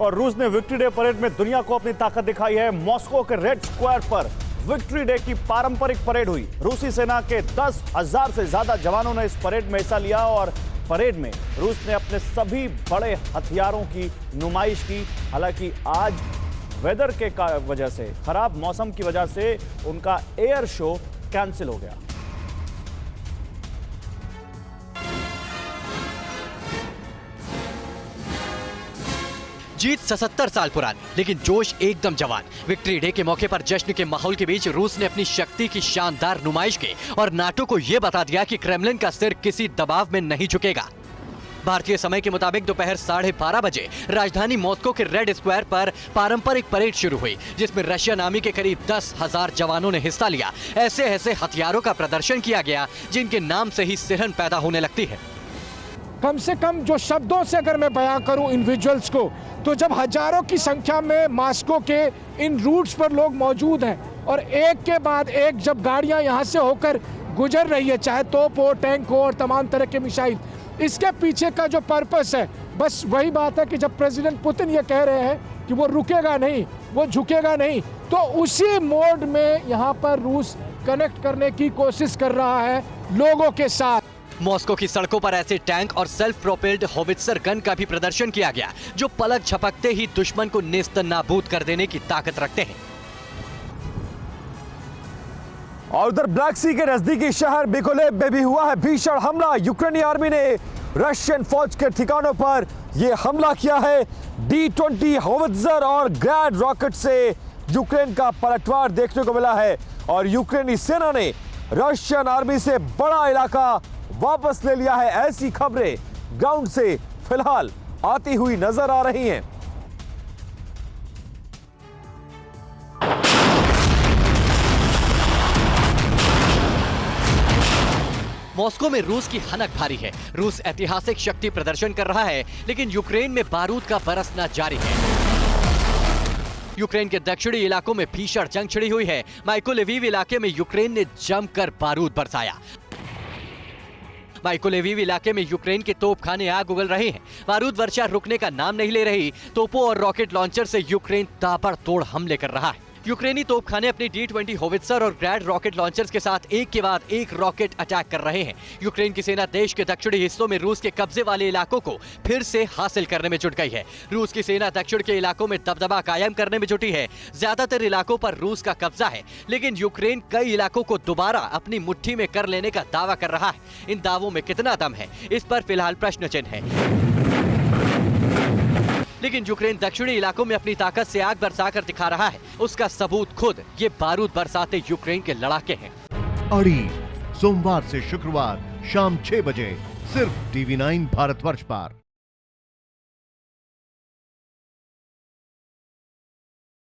और रूस ने विक्ट्री डे परेड में दुनिया को अपनी ताकत दिखाई है। मॉस्को के रेड स्क्वायर पर विक्ट्री डे की पारंपरिक परेड हुई। रूसी सेना के 10,000 से ज्यादा जवानों ने इस परेड में हिस्सा लिया और परेड में रूस ने अपने सभी बड़े हथियारों की नुमाइश की। हालांकि आज वेदर के वजह से, खराब मौसम की वजह से उनका एयर शो कैंसिल हो गया। जीत 77 साल पुरानी, लेकिन जोश एकदम जवान। विक्ट्री डे के मौके पर जश्न के माहौल के बीच रूस ने अपनी शक्ति की शानदार नुमाइश की और नाटो को यह बता दिया कि क्रेमलिन का सिर किसी दबाव में नहीं झुकेगा। भारतीय समय के मुताबिक दोपहर 12:30 बजे राजधानी मॉस्को के रेड स्क्वायर पर पारंपरिक परेड शुरू हुई, जिसमें रशियन आर्मी के करीब 10,000 जवानों ने हिस्सा लिया। ऐसे ऐसे हथियारों का प्रदर्शन किया गया जिनके नाम से ही सिरहन पैदा होने लगती है। कम से कम जो शब्दों से अगर मैं बयां करूं इन विजुअल्स को, तो जब हजारों की संख्या में मॉस्को के इन रूट्स पर लोग मौजूद हैं और एक के बाद एक जब गाड़ियां यहां से होकर गुजर रही है, चाहे तोप हो, टैंक हो और तमाम तरह के मिसाइल, इसके पीछे का जो पर्पस है बस वही बात है कि जब प्रेसिडेंट पुतिन ये कह रहे हैं कि वो रुकेगा नहीं, वो झुकेगा नहीं, तो उसी मोड में यहाँ पर रूस कनेक्ट करने की कोशिश कर रहा है लोगों के साथ। मॉस्को की सड़कों पर ऐसे टैंक और सेल्फ प्रोपेल्ड होवित्जर गन का भी प्रदर्शन किया गया, जो पलक झपकते ही दुश्मन को नेस्त नाबूद कर देने की ताकत रखते हैं। और उधर ब्लैक सी के नजदीकी शहर मिकोलेव में भी हुआ है भीषण हमला। यूक्रेनी आर्मी ने रशियन फौज के ठिकानों पर यह हमला किया है। D-20 होवित्जर और ग्रैड रॉकेट से यूक्रेन का पलटवार देखने को मिला है और यूक्रेनी सेना ने रशियन आर्मी से बड़ा इलाका वापस ले लिया है। ऐसी खबरें ग्राउंड से फिलहाल आती हुई नजर आ रही हैं। मॉस्को में रूस की हनक भारी है। रूस ऐतिहासिक शक्ति प्रदर्शन कर रहा है, लेकिन यूक्रेन में बारूद का बरसना जारी है। यूक्रेन के दक्षिणी इलाकों में भीषण जंग छिड़ी हुई है। माइकोलेविव इलाके में यूक्रेन ने जमकर बारूद बरसाया। माइकोलेविव इलाके में यूक्रेन के तोपखाने आग उगल रहे हैं। बारूद वर्षा रुकने का नाम नहीं ले रही। तोपों और रॉकेट लॉन्चर से यूक्रेन ताबड़तोड़ हमले कर रहा है। यूक्रेनी तोपखाने अपनी D-20 होवित्जर और ग्रैड रॉकेट लॉन्चर्स के साथ एक के बाद एक रॉकेट अटैक कर रहे हैं। यूक्रेन की सेना देश के दक्षिणी हिस्सों में रूस के कब्जे वाले इलाकों को फिर से हासिल करने में जुट गई है। रूस की सेना दक्षिण के इलाकों में दबदबा कायम करने में जुटी है। ज्यादातर इलाकों पर रूस का कब्जा है, लेकिन यूक्रेन कई इलाकों को दोबारा अपनी मुट्ठी में कर लेने का दावा कर रहा है। इन दावों में कितना दम है, इस पर फिलहाल प्रश्न चिन्ह है। लेकिन यूक्रेन दक्षिणी इलाकों में अपनी ताकत से आग बरसाकर दिखा रहा है। उसका सबूत खुद ये बारूद बरसाते यूक्रेन के लड़ाके हैं। अड़ी सोमवार से शुक्रवार शाम 6 बजे सिर्फ TV9 भारतवर्ष पर।